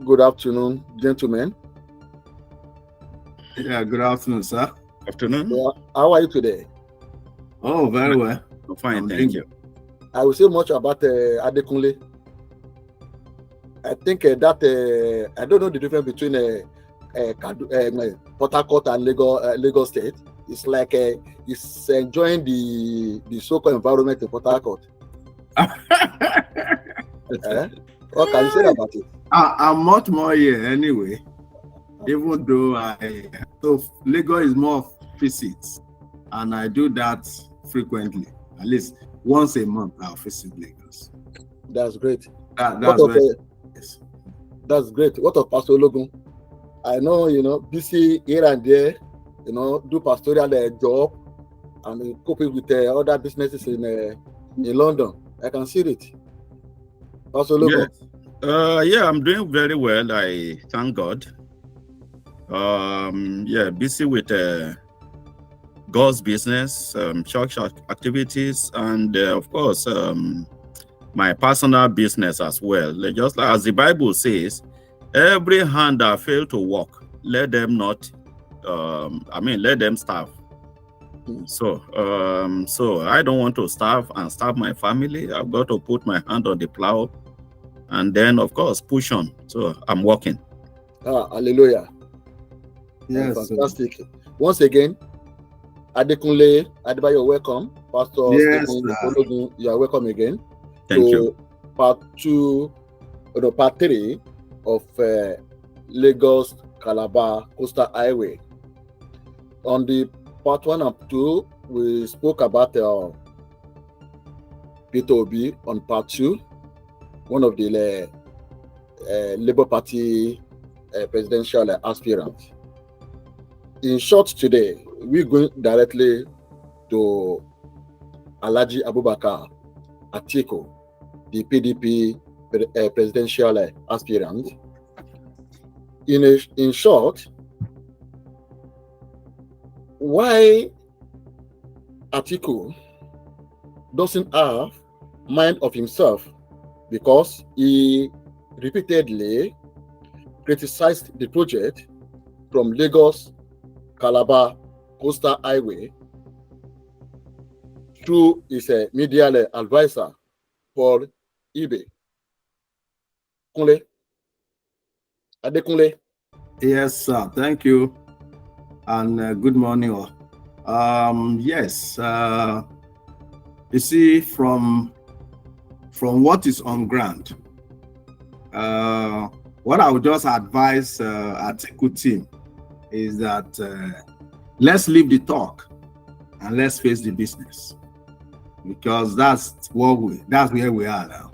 Good afternoon, gentlemen. Yeah, good afternoon, sir. Afternoon. How are you today? Oh, very well. Fine, thank you. I will say much about Adekunle. I think that I don't know the difference between Port Harcourt and Lagos State. It's like he's enjoying the so-called environment in Port Harcourt. What can you say about it? I'm much more here anyway. Even though so Lagos is more of visits, and I do that frequently. At least once a month, I'll visit Lagos. That's great. Yes. That's great. What of Pastor Ologun? I know, busy here and there, do pastoral job and coping with other businesses in London. I can see it. Pastor Ologun? Yeah, I'm doing very well. I thank God. Busy with God's business, church activities, and of course, my personal business as well. Just like as the Bible says, every hand that fail to work, let them not, let them starve. So I don't want to starve my family. I've got to put my hand on the plow and then, of course, push on. So I'm working. Hallelujah. Yes. Fantastic. Once again, Adekunle Adebayo, welcome. Pastor Stephen Ologun, you are welcome again. Thank you. Part 3 of Lagos-Calabar Coastal Highway. On the part 1 and 2, we spoke about Peter Obi. On part 2, one of the Labour Party presidential aspirants. In short, today, we're going directly to Alhaji Abubakar Atiku, the PDP presidential aspirant. In short, why Atiku doesn't have mind of himself? Because he repeatedly criticized the project from Lagos-Calabar Coastal Highway through his media advisor, Paul Ibe. Adekunle. Yes, sir. Thank you. And good morning all. Yes. You see, from what is on ground, what I would just advise Atiku team is that let's leave the talk and let's face the business, because that's where we are now.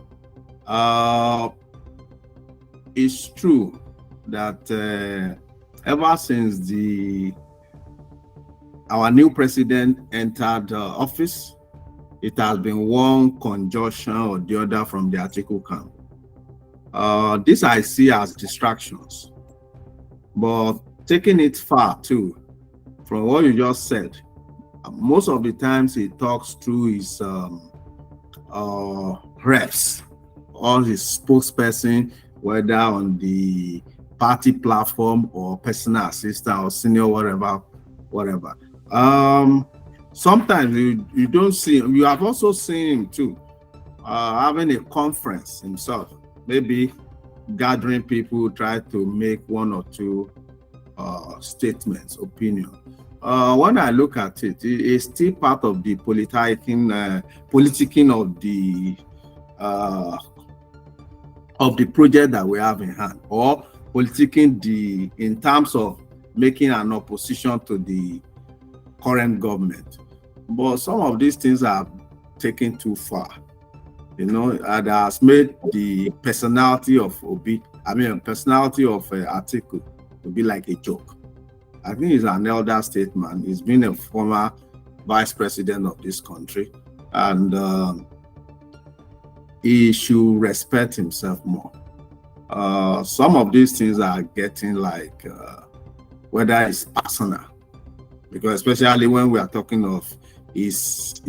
It's true that ever since our new president entered office, it has been one conjunction or the other from the Atiku camp. This I see as distractions, but taking it far too, from what you just said, most of the times he talks through his reps or his spokesperson, whether on the party platform or personal assistant or senior whatever. Sometimes you don't see him. You have also seen him too, having a conference himself, maybe gathering people, try to make one or two statements, opinion. When I look at it, it's still part of the politicking of the project that we have in hand, or politicking in terms of making an opposition to the current government. But some of these things are taken too far. That has made the personality of Atiku to be like a joke. I think he's an elder statesman. He's been a former vice president of this country, and he should respect himself more. Some of these things are getting like, whether it's personal, because especially when we are talking of his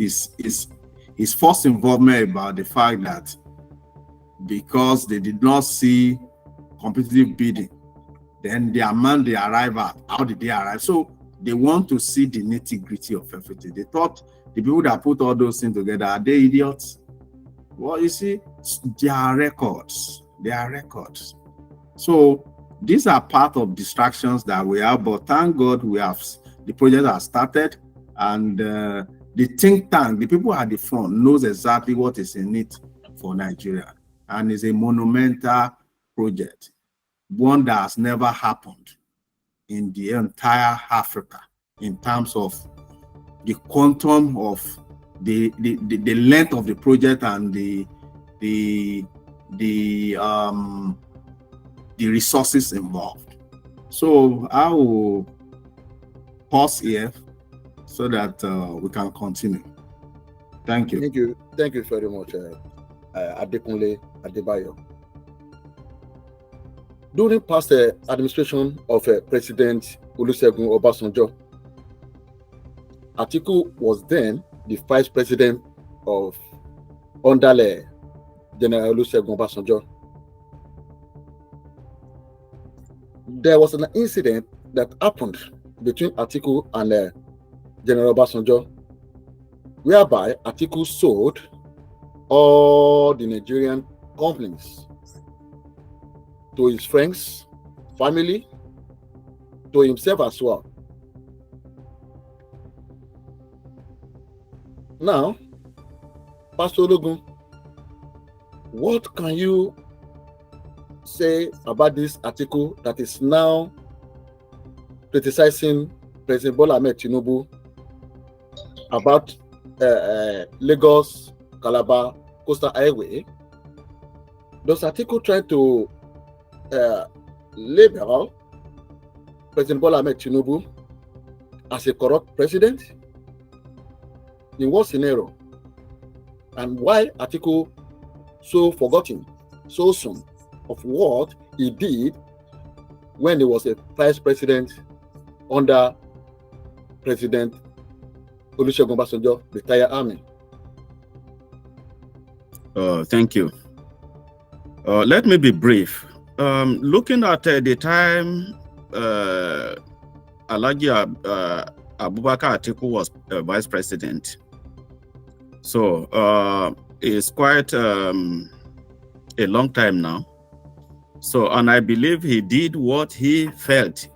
first involvement about the fact that because they did not see competitive bidding. Then the amount they arrive at, how did they arrive? So they want to see the nitty-gritty of everything. They thought the people that put all those things together, are they idiots? Well, you see, there are records. There are records. So these are part of distractions that we have, but thank God the project has started, and the think tank, the people at the front knows exactly what is in it for Nigeria, and it's a monumental project, one that has never happened in the entire Africa in terms of the quantum of the length of the project and the resources involved. So I will pause here so that we can continue. Thank you. Thank you very much, Adekunle Adebayo. During past administration of President Olusegun Obasanjo, Atiku was then the vice president of under General Olusegun Obasanjo. There was an incident that happened between Atiku and General Obasanjo, whereby Atiku sold all the Nigerian companies to his friends, family, to himself as well. Now, Pastor Ologun, what can you say about this article that is now criticizing President Bola Ahmed Tinubu about Lagos-Calabar Coastal Highway? Does article try to label President Bola Ahmed Tinubu as a corrupt president? In what scenario? And why Atiku so forgotten so soon of what he did when he was a vice president under President Olusegun Obasanjo, retired army? Thank you. Let me be brief. Looking at the time Alhaji Abubakar Atiku was vice president, so it's quite a long time now. So, and I believe he did what he felt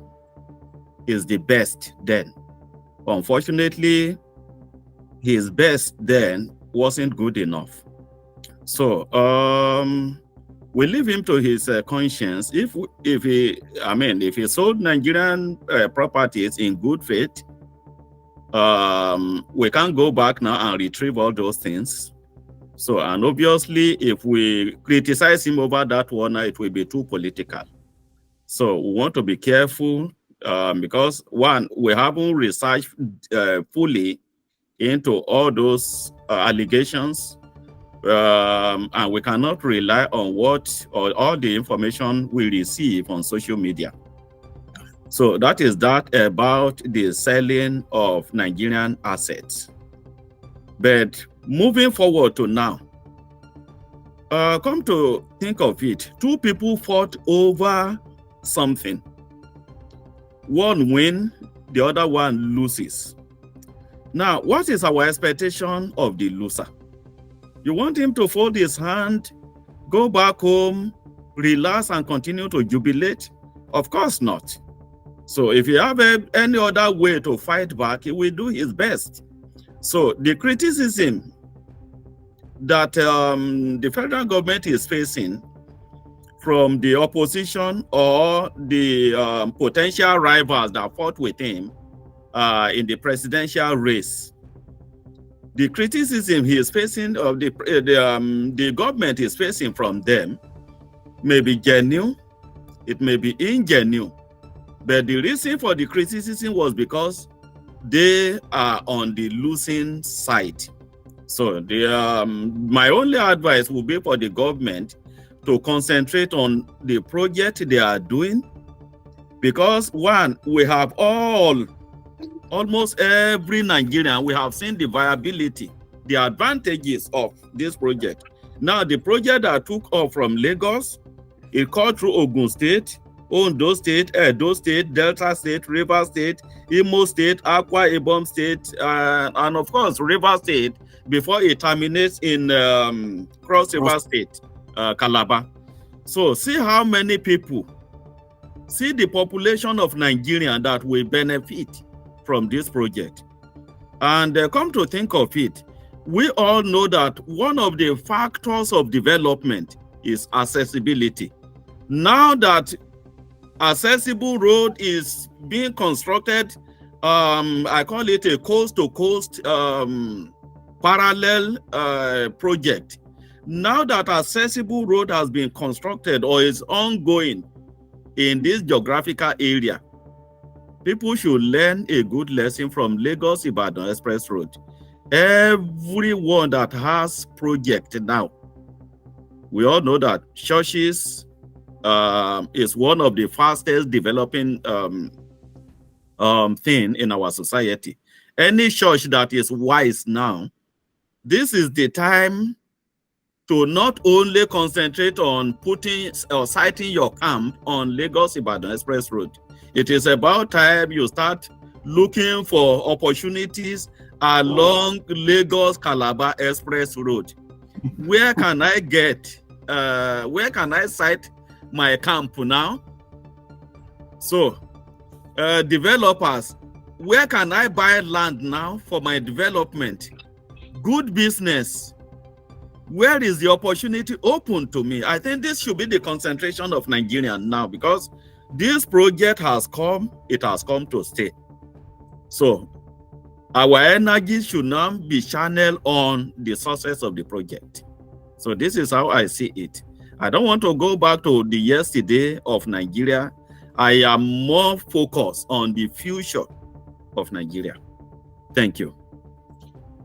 is the best then. Unfortunately, his best then wasn't good enough. So, we leave him to his conscience. If he sold Nigerian properties in good faith, we can't go back now and retrieve all those things. So, and obviously, if we criticize him over that one, it will be too political. So we want to be careful because one, we haven't researched fully into all those allegations. And we cannot rely on what or all the information we receive on social media. So that is that about the selling of Nigerian assets. But moving forward to now, come to think of it, two people fought over something. One wins, the other one loses. Now, what is our expectation of the loser? You want him to fold his hand, go back home, relax, and continue to jubilate? Of course not. So if you have any other way to fight back, he will do his best. So the criticism that the federal government is facing from the opposition or the potential rivals that fought with him in the presidential race, the criticism he is facing of the government is facing from them may be genuine, it may be ingenuine, but the reason for the criticism was because they are on the losing side. So my only advice would be for the government to concentrate on the project they are doing, because one, we have almost every Nigerian, we have seen the viability, the advantages of this project. Now, the project that took off from Lagos It cut through Ogun State, Ondo State, Edo State, Delta State, River State, Imo State, Akwa Ibom State, and of course River State, before it terminates in Cross River State, Calabar. So see how many people, see the population of Nigeria that will benefit from this project. And come to think of it, we all know that one of the factors of development is accessibility. Now that accessible road is being constructed, I call it a coast-to-coast parallel project. Now that accessible road has been constructed or is ongoing in this geographical area, people should learn a good lesson from Lagos-Ibadan Express Road. Everyone that has project now, we all know that churches is one of the fastest developing thing in our society. Any church that is wise now, this is the time to not only concentrate on putting or siting your camp on Lagos-Ibadan Express Road. It is about time you start looking for opportunities along Lagos-Calabar Express Road. Where can I get, where can I site my camp now? So, developers, where can I buy land now for my development? Good business. Where is the opportunity open to me? I think this should be the concentration of Nigerians now, because this project has come, it has come to stay. So our energy should now be channeled on the success of the project. So this is how I see it. I don't want to go back to the yesterday of Nigeria. I am more focused on the future of Nigeria. Thank you.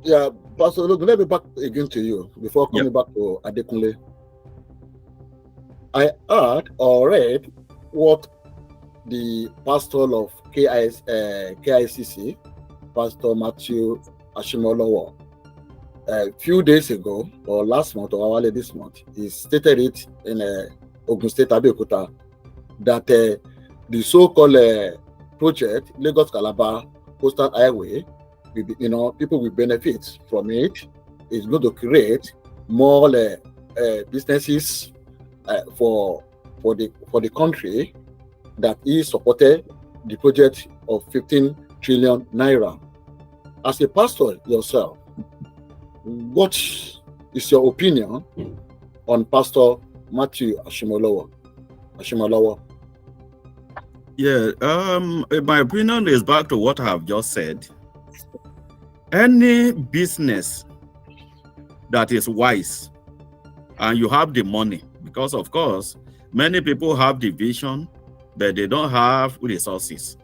Yeah, Pastor, look, let me back again to you before coming back to Adekunle. I heard or read what the pastor of KICC, Pastor Matthew Ashimolowo, a few days ago, or last month, or early this month, he stated it in Ogun State, Abeokuta, that the so-called project, Lagos-Calabar Coastal Highway, people will benefit from it. It's going to create more businesses for the country, that he supported the project of 15 trillion naira. As a pastor yourself, what is your opinion on Pastor Matthew Ashimolowo? Yeah, my opinion is back to what I have just said. Any business that is wise and you have the money, because of course, many people have the vision, but they don't have resources.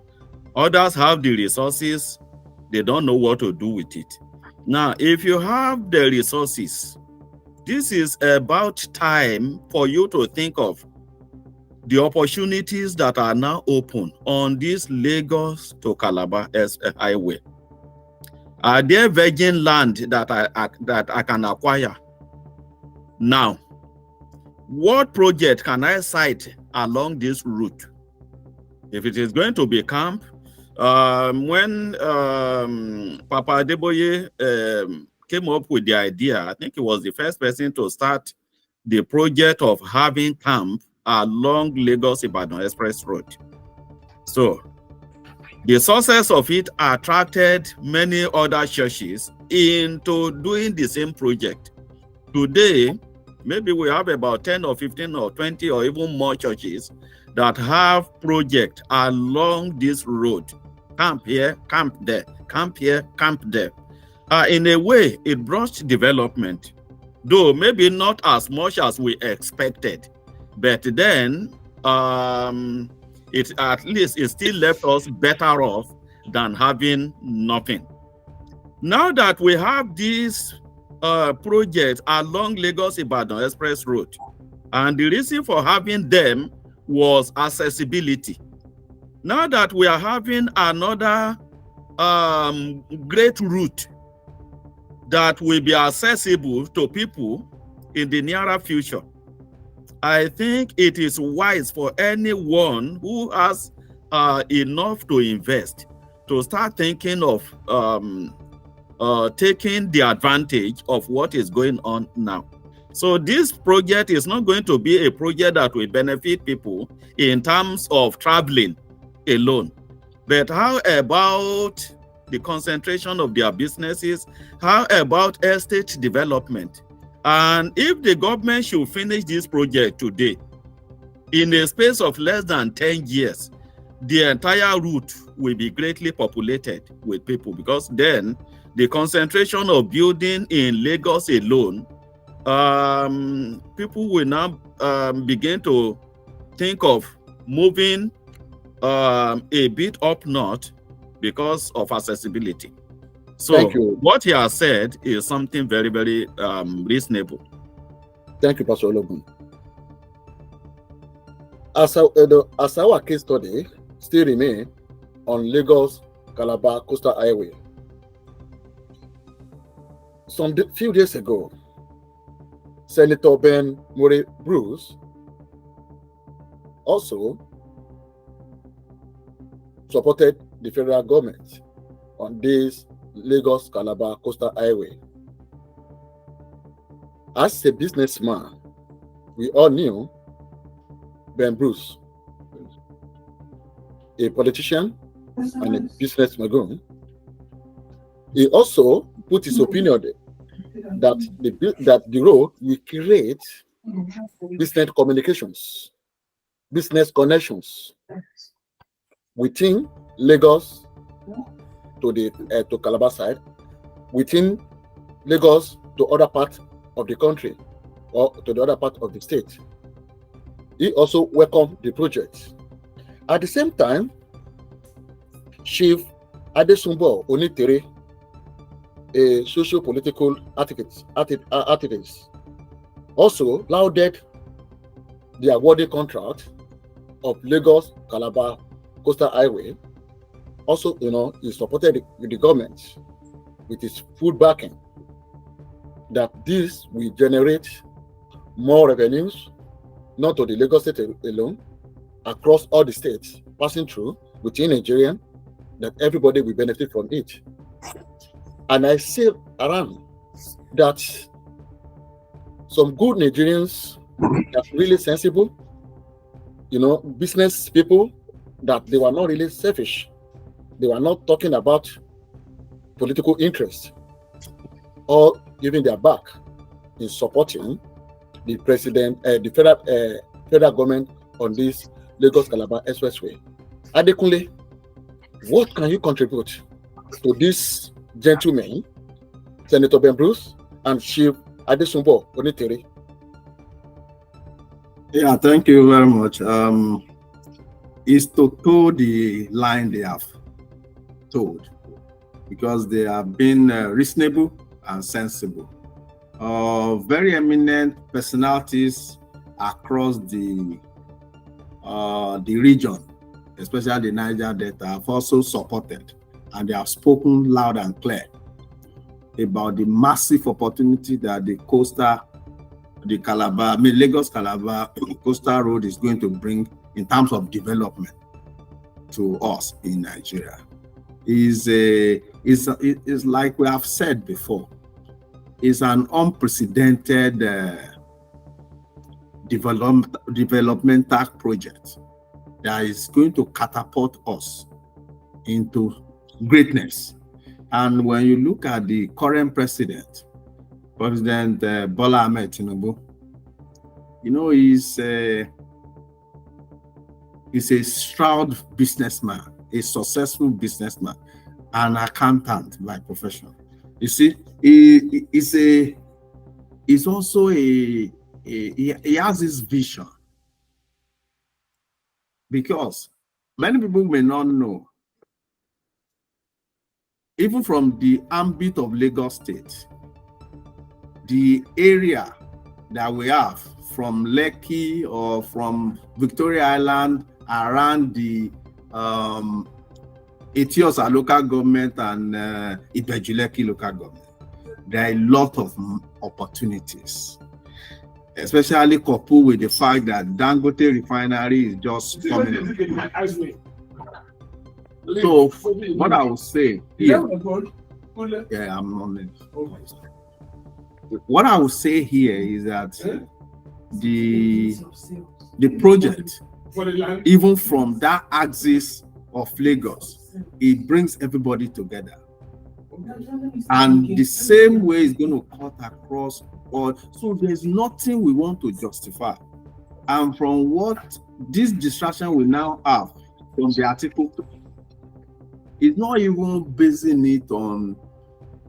Others have the resources, they don't know what to do with it. Now, if you have the resources, this is about time for you to think of the opportunities that are now open on this Lagos to Calabar highway. Are there virgin land that I can acquire? Now, what project can I cite along this route? If it is going to be camp, when Papa Adeboye came up with the idea, I think he was the first person to start the project of having camp along Lagos-Ibadan Express Road. So the success of it attracted many other churches into doing the same project. Today, maybe we have about 10 or 15 or 20 or even more churches that have projects along this road. Camp here, camp there, camp here, camp there. In a way, it brought development, though maybe not as much as we expected. But then, it at least it still left us better off than having nothing. Now that we have these projects along Lagos-Ibadan Express Road, and the reason for having them was accessibility. Now that we are having another great route that will be accessible to people in the nearer future, I think it is wise for anyone who has enough to invest to start thinking of taking the advantage of what is going on now. So this project is not going to be a project that will benefit people in terms of traveling alone. But how about the concentration of their businesses? How about estate development? And if the government should finish this project today, in a space of less than 10 years, the entire route will be greatly populated with people, because then the concentration of building in Lagos alone, people will now begin to think of moving a bit up north because of accessibility. So Thank you. what he has said is something very, very reasonable. Thank you, Pastor Ologun. As our case study still remain on Lagos-Calabar Coastal Highway, few days ago, Senator Ben Murray Bruce also supported the federal government on this Lagos-Calabar Coastal Highway. As a businessman, we all knew Ben Bruce, a politician and a business magoon. He also put his opinion that the road will create business communications, business connections within Lagos to Calabar side, within Lagos to other parts of the country or to the other part of the state. He also welcomed the project. At the same time, Chief Adesumbo Onitere, a socio-political activist, also lauded the awarded contract of Lagos-Calabar Coastal Highway. Also, he supported the government with his full backing that this will generate more revenues, not to the Lagos state alone, across all the states passing through within Nigeria, that everybody will benefit from it. And I see around that some good Nigerians that are really sensible, business people, that they were not really selfish. They were not talking about political interest or giving their back in supporting the president, the federal government on this Lagos-Calabar Expressway. Adekunle, what can you contribute to this gentlemen, Senator Ben Bruce and Chief Adesumbo Onitere? Yeah, thank you very much. Is to toe the line they have told, because they have been reasonable and sensible. Very eminent personalities across the region, especially the Niger Delta, have also supported, and they have spoken loud and clear about the massive opportunity that the Lagos-Calabar coastal road is going to bring in terms of development to us in Nigeria. Is like we have said before, is an unprecedented developmental project that is going to catapult us into greatness. And when you look at the current President Bola Ahmed Tinubu, he's a shrewd businessman, a successful businessman, an accountant by profession. You see, he has this vision, because many people may not know, even from the ambit of Lagos State, the area that we have from Lekki or from Victoria Island around the Etiosa local government and Ibejuleki local government, there are a lot of opportunities. especially coupled with the fact that Dangote refinery is just coming in. So what I would say here, yeah, I'm on it. What I would say here is that the project, even from that axis of Lagos, it brings everybody together. And the same way is going to cut across all. So there's nothing we want to justify. And from what this distraction we now have from the article, it's not even basing it on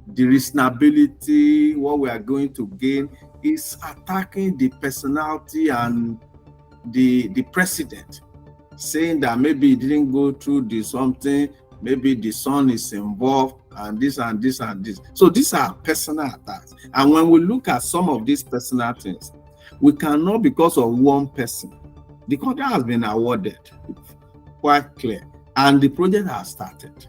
the reasonability, what we are going to gain. Is attacking the personality and the president, saying that maybe it didn't go through the something, maybe the son is involved, and this and this and this. So these are personal attacks. And when we look at some of these personal things, we cannot, because of one person. The contract has been awarded, quite clear, and the project has started.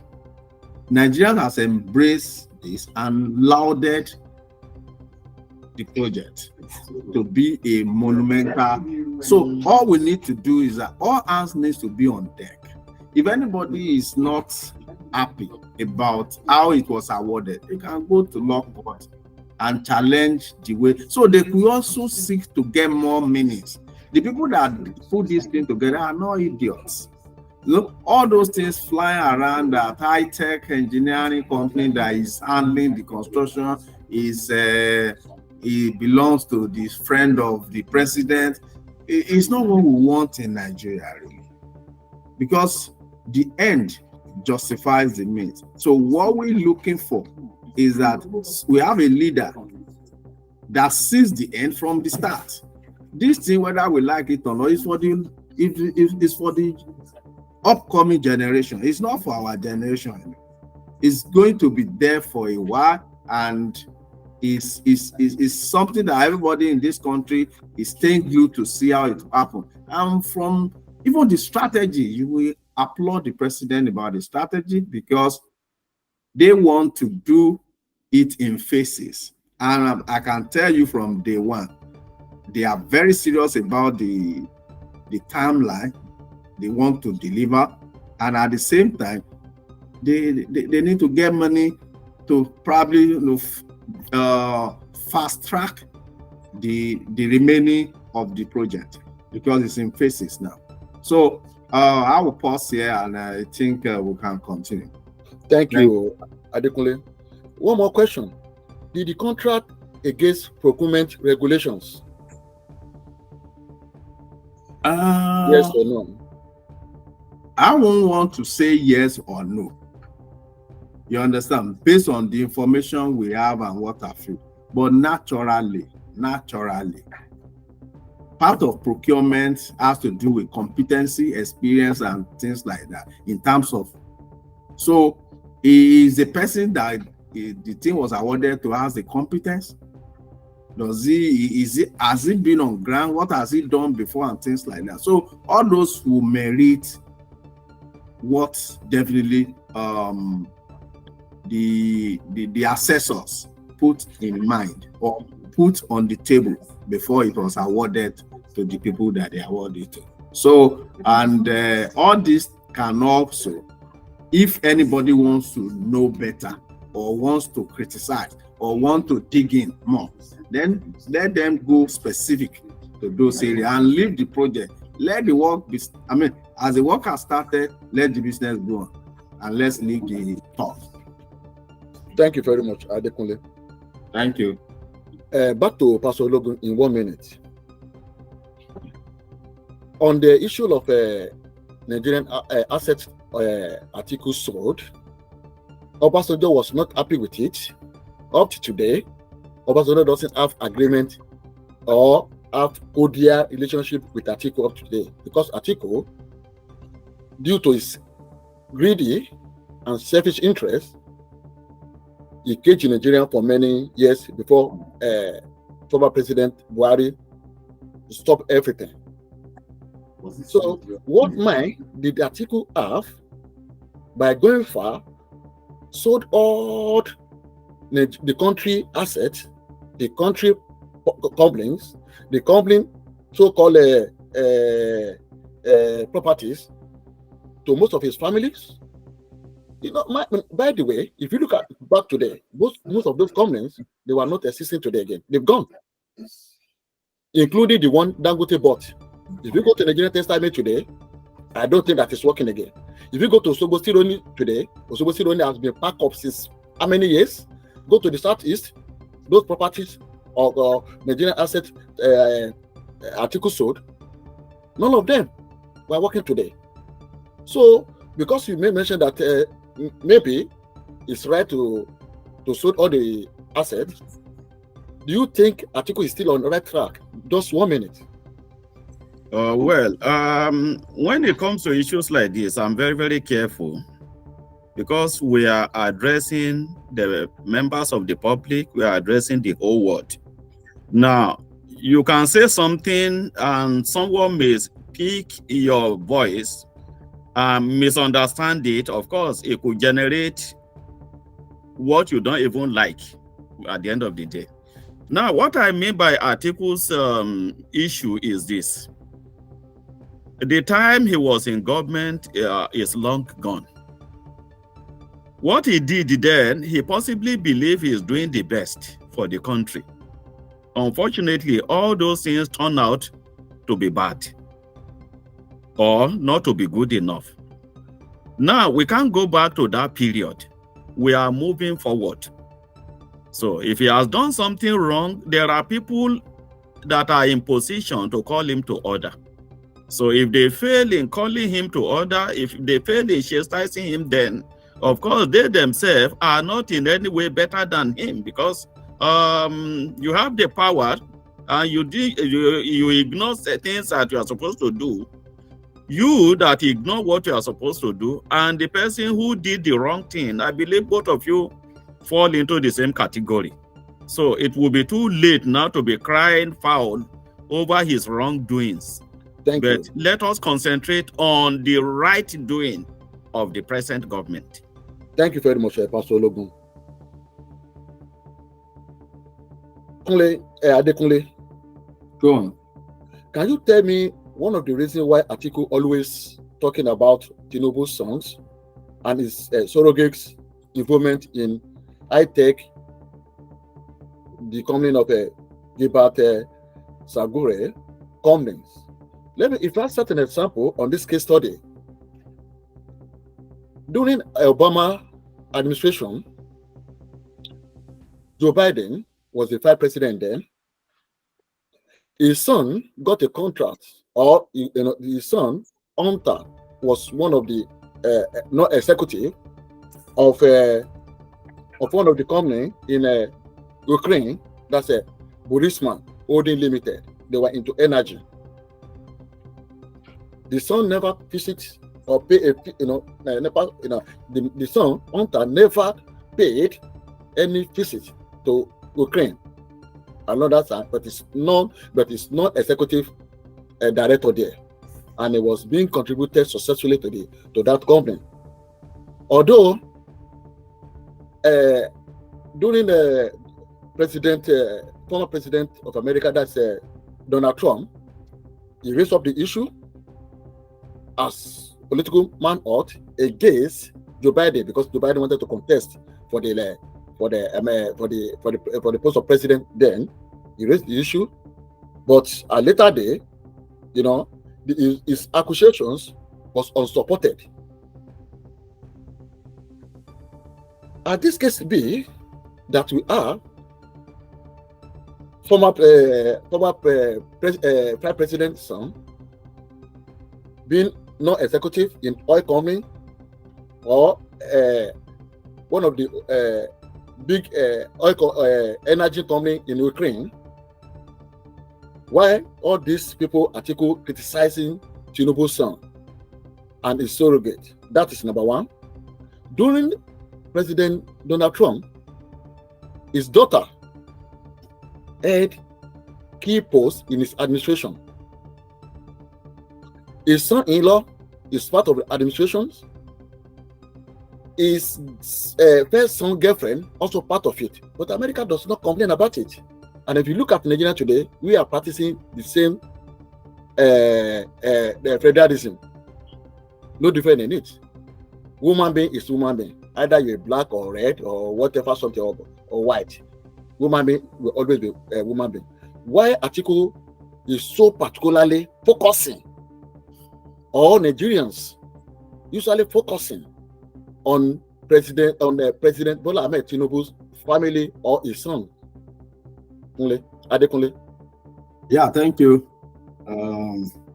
Nigeria has embraced this and lauded the project to be a monumental. So all we need to do is that all hands needs to be on deck. If anybody is not happy about how it was awarded, they can go to law court and challenge the way. So they could also seek to get more minutes. The people that put this thing together are not idiots. Look, all those things flying around, that high-tech engineering company that is handling the construction is it belongs to this friend of the president. It's not what we want in Nigeria, really, because the end justifies the means. So what we're looking for is that we have a leader that sees the end from the start. This thing, whether we like it or not, is for the it's for the upcoming generation. It's not for our generation. It's going to be there for a while, and is something that everybody in this country is staying glued to see how it happens. And from even the strategy, you will applaud the president about the strategy, because they want to do it in phases. And I can tell you from day one, they are very serious about the timeline they want to deliver, and at the same time, they need to get money to probably fast track the remaining of the project, because it's in phases now. So I will pause here, and I think we can continue. Thank you, Adekunle. One more question. Did the contract against procurement regulations? Yes or no? I won't want to say yes or no. You understand? Based on the information we have and what I feel. But naturally, part of procurement has to do with competency, experience, and things like that. In terms of, so is the person that the thing was awarded to has the competence? Has he been on ground? What has he done before and things like that? So all those who merit what definitely the assessors put in mind or put on the table before it was awarded to the people that they awarded to. So, and all this can also, if anybody wants to know better or wants to criticize or want to dig in more, then let them go specific to those areas and leave the project. Let the work be, as the work has started, let the business go on, and let's leave the talk. Thank you very much, Adekunle. Thank you. Back to Pastor Logan in 1 minute. On the issue of Nigerian assets Atiku sold, Obasanjo was not happy with it. Up to today, Obasanjo doesn't have agreement or have cordial relationship with Atiku up to today, because Atiku, due to his greedy and selfish interest, he caged in Nigeria for many years before former President Buhari stopped everything. So, what mind did Atiku have by going far, sold all the country assets, the country companies, the company so-called properties to most of his families. You know, by the way, if you look at back today, most of those companies, they were not existing today again. They've gone, including the one Dangote bought. If you go to Nigerian Textile Mill today, I don't think that is working again. If you go to Osogbo Sironi today, Osogbo Sironi has been packed up since how many years? Go to the southeast, those properties or Nigerian assets Atiku sold, none of them were working today. So, because you may mention that maybe it's right to sell all the assets, do you think Atiku is still on the right track? Just 1 minute. Well, when it comes to issues like this, I'm very, very careful because we are addressing the members of the public, we are addressing the whole world. Now, you can say something and someone may pick your voice and misunderstand it. Of course, it could generate what you don't even like at the end of the day. Now, what I mean by Atiku's issue is this. The time he was in government is long gone. What he did then, he possibly believed he is doing the best for the country. Unfortunately, all those things turn out to be bad or not to be good enough. Now, we can't go back to that period. We are moving forward. So if he has done something wrong, there are people that are in position to call him to order. So if they fail in calling him to order, if they fail in chastising him, then of course they themselves are not in any way better than him, because you have the power and you ignore the things that you are supposed to do. You that ignore what you are supposed to do, and the person who did the wrong thing, I believe both of you fall into the same category. So it will be too late now to be crying foul over his wrongdoings. Thank you. But let us concentrate on the right doing of the present government. Thank you very much, Pastor Ologun. Adekunle, Go on. can you tell me one of the reasons why Atiku always talking about Tinubu's sons and his surrogates' involvement in high-tech, the company of Gilbert Sagure companies? If I set an example on this case study, during Obama administration, Joe Biden was the vice president then. His son got a contract, or his son Hunter was one of the not executive of one of the company in Ukraine. That's a Burisma Holding Limited. They were into energy. The son never visits or pay the son Hunter never paid any visit to Ukraine. Another time, but it's not executive director there, and it was being contributed successfully to that company. Although during the former president of America, that's Donald Trump, he raised up the issue as political man ought against Joe Biden, because Joe Biden wanted to contest for the post of president. Then he raised the issue, but a later day, his accusations was unsupported. And this case be that we are former Vice President's son being non-executive in oil company, or one of the big energy company in Ukraine. Why all these people Atiku criticizing Tinubu's son and his surrogate? That is number one. During President Donald Trump, his daughter had key posts in his administration. His son-in-law is part of the administration. His first son girlfriend also part of it. But America does not complain about it. And if you look at Nigeria today, we are practicing the same the federalism. No different in it. Woman being is woman being. Either you're black or red or whatever, something or white. Woman being will always be a woman being. Why Atiku is so particularly focusing, or Nigerians usually focusing on President Bola Ahmed Tinubu's family or his son, Adekunle. Yeah, thank you.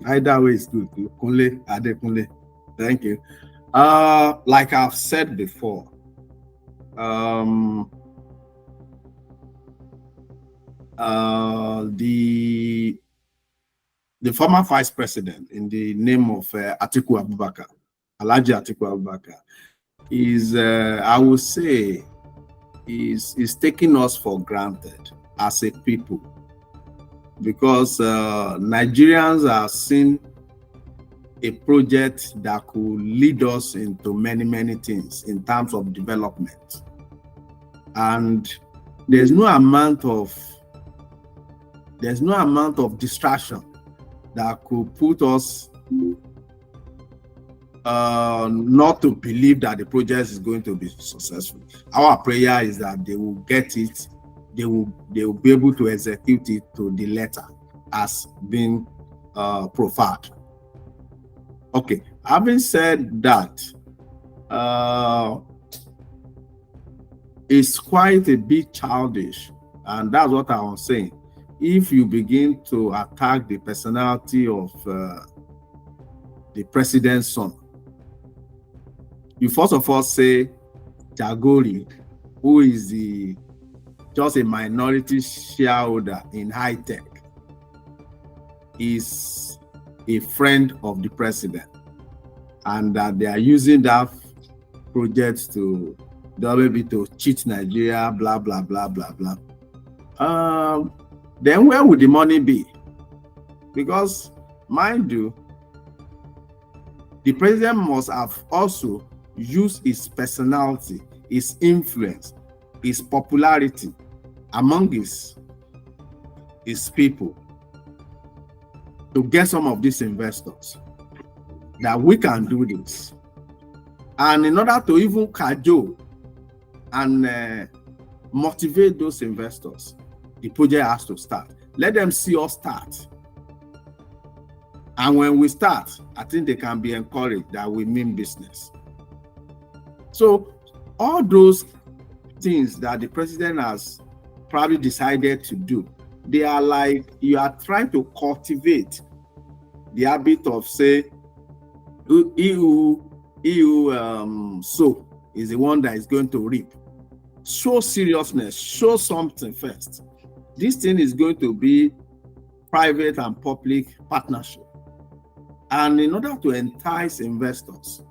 Either way is good. Kunle, Adekunle. Thank you. Like I've said before, the former vice president in the name of Atiku Abubakar, Alhaji Atiku Abubakar, is I would say is taking us for granted as a people, because Nigerians are seeing a project that could lead us into many things in terms of development, and there's no amount of distraction that could put us not to believe that the project is going to be successful. Our prayer is that they will get it, they will be able to execute it to the letter as being proffered. Okay, having said that, it's quite a bit childish, and that's what I was saying. If you begin to attack the personality of the president's son, you first of all say Jagori, who is just a minority shareholder in high tech, is a friend of the president, and that they are using that project to cheat Nigeria, blah blah blah blah blah. Then where would the money be? Because mind you, the president must have also used his personality, his influence, his popularity among his people to get some of these investors, that we can do this. And in order to even cajole and motivate those investors, the project has to start. Let them see us start. And when we start, I think they can be encouraged that we mean business. So all those things that the president has probably decided to do, they are like you are trying to cultivate the habit of, say, he who sow is the one that is going to reap. Show seriousness, show something first. This thing is going to be private and public partnership. And in order to entice investors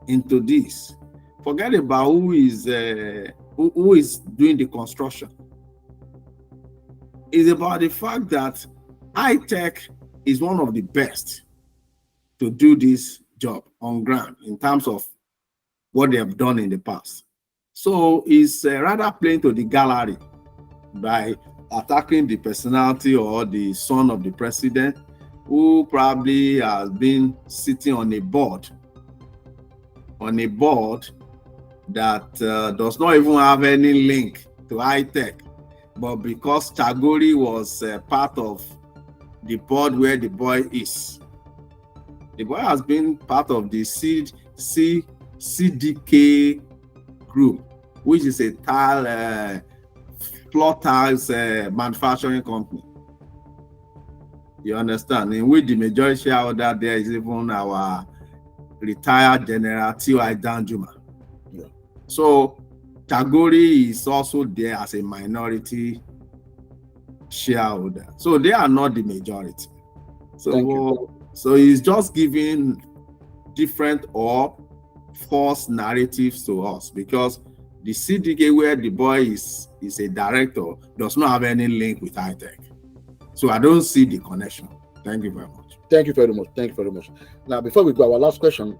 into this, forget about who is doing the construction. It's about the fact that high tech is one of the best to do this job on ground in terms of what they have done in the past. So it's rather playing to the gallery by attacking the personality or the son of the president, who probably has been sitting on a board that does not even have any link to high tech, but because Chagori was part of the board where the boy is, the boy has been part of the CDK group, which is a floor tiles manufacturing company. You understand? In which the majority shareholder there is even our retired General T.Y. Danjuma. Yeah. So Chagori is also there as a minority shareholder. So they are not the majority. So he's just giving different or false narratives to us, because the CDK where the boy is a director does not have any link with high tech. So I don't see the connection. Thank you very much. Thank you very much. Thank you very much. Now, before we go, our last question,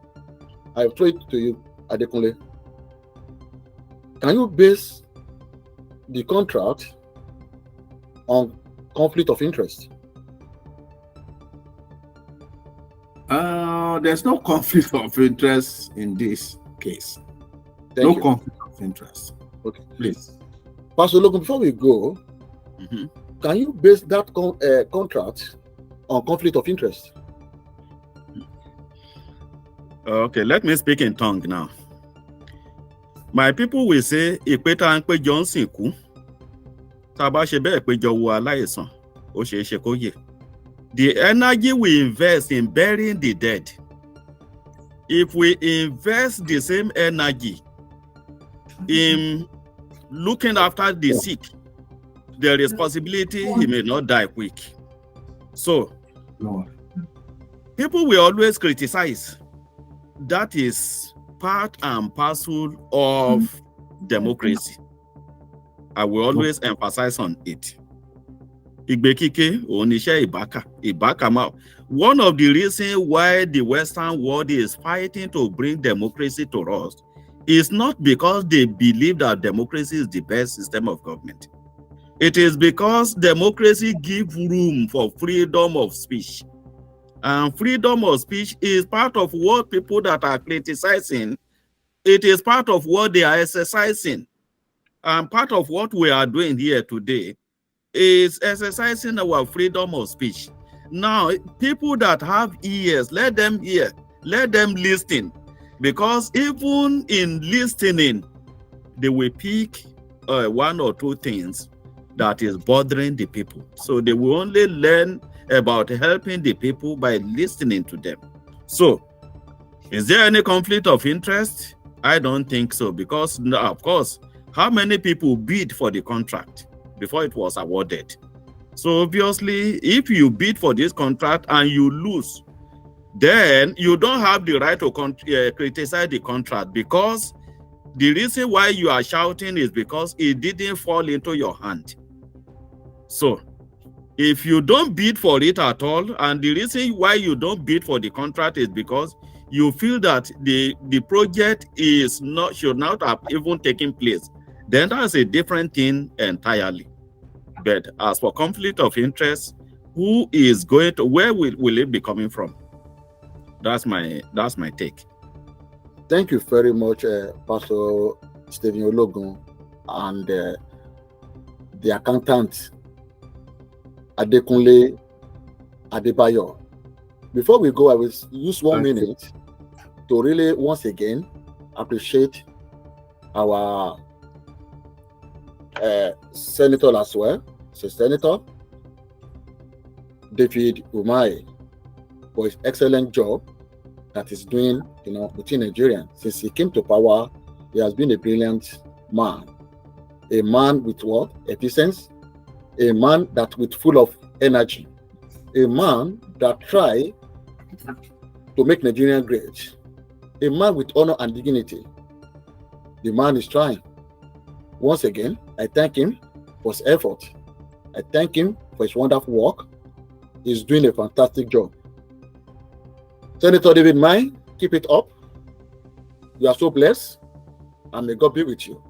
I'll throw it to you, Adekunle. Can you base the contract on conflict of interest? There's no conflict of interest in this case. Thank you. Conflict of interest. Okay. Please. Pastor Logan, before we go, can you base that contract on conflict of interest? Okay, let me speak in tongue now. My people will say, Ìpẹ́ta ń pé Johnson kú. Tá a bá ṣe bẹ́ẹ̀ péjọ wo aláìsàn, ó ṣeé ṣe kó yè. The energy we invest in burying the dead, if we invest the same energy in looking after the sick, there is possibility he may not die quick. So, people will always criticize. That is part and parcel of democracy. I will always emphasize on it. Igbekike, oníṣẹ́ ìbákà. One of the reasons why the Western world is fighting to bring democracy to us is not because they believe that democracy is the best system of government. It is because democracy gives room for freedom of speech. And freedom of speech is part of what people that are criticizing, it is part of what they are exercising. And part of what we are doing here today is exercising our freedom of speech. Now, people that have ears, let them hear, let them listen. Because even in listening, they will pick one or two things that is bothering the people. So they will only learn about helping the people by listening to them. So, is there any conflict of interest? I don't think so, because of course, how many people bid for the contract before it was awarded? So obviously, if you bid for this contract and you lose, then you don't have the right to criticize the contract, because the reason why you are shouting is because it didn't fall into your hand. So if you don't bid for it at all, and the reason why you don't bid for the contract is because you feel that the project should not have even taken place, then that's a different thing entirely. But as for conflict of interest, who is going to, where will it be coming from? That's my take. Thank you very much, Pastor Stephen Ologun, and the accountant Adekunle Adebayo. Before we go, I will use 1 minute to really once again appreciate our senator as well, Senator David Umahi, for his excellent job that he's doing, within Nigeria. Since he came to power, he has been a brilliant man. A man with what? Efficiency. A man that with full of energy. A man that try to make Nigeria great. A man with honor and dignity. The man is trying. Once again, I thank him for his effort. I thank him for his wonderful work. He's doing a fantastic job. Senator David Umahi, keep it up. You are so blessed, and may God be with you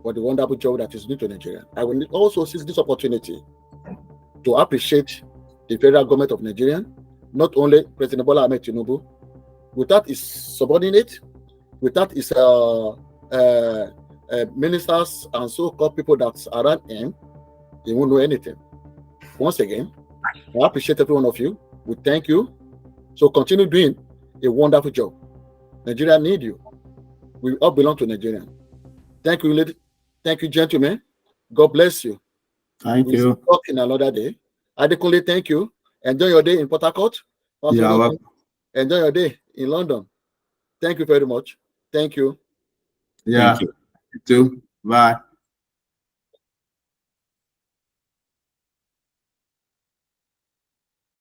for the wonderful job that is doing to Nigeria. I will also seize this opportunity to appreciate the federal government of Nigeria, not only President Bola Ahmed Tinubu, without his subordinate, without his ministers and so-called people that's around him, he won't know anything. Once again, I appreciate every one of you. We thank you. So continue doing a wonderful job. Nigeria need you. We all belong to Nigeria. Thank you, ladies. Thank you, gentlemen. God bless you. Thank you. Talk in another day. Adekunle, thank you. Enjoy your day in Port Harcourt. Yeah, enjoy your day in London. Thank you very much. Thank you. Yeah. Thank you. You too. Bye.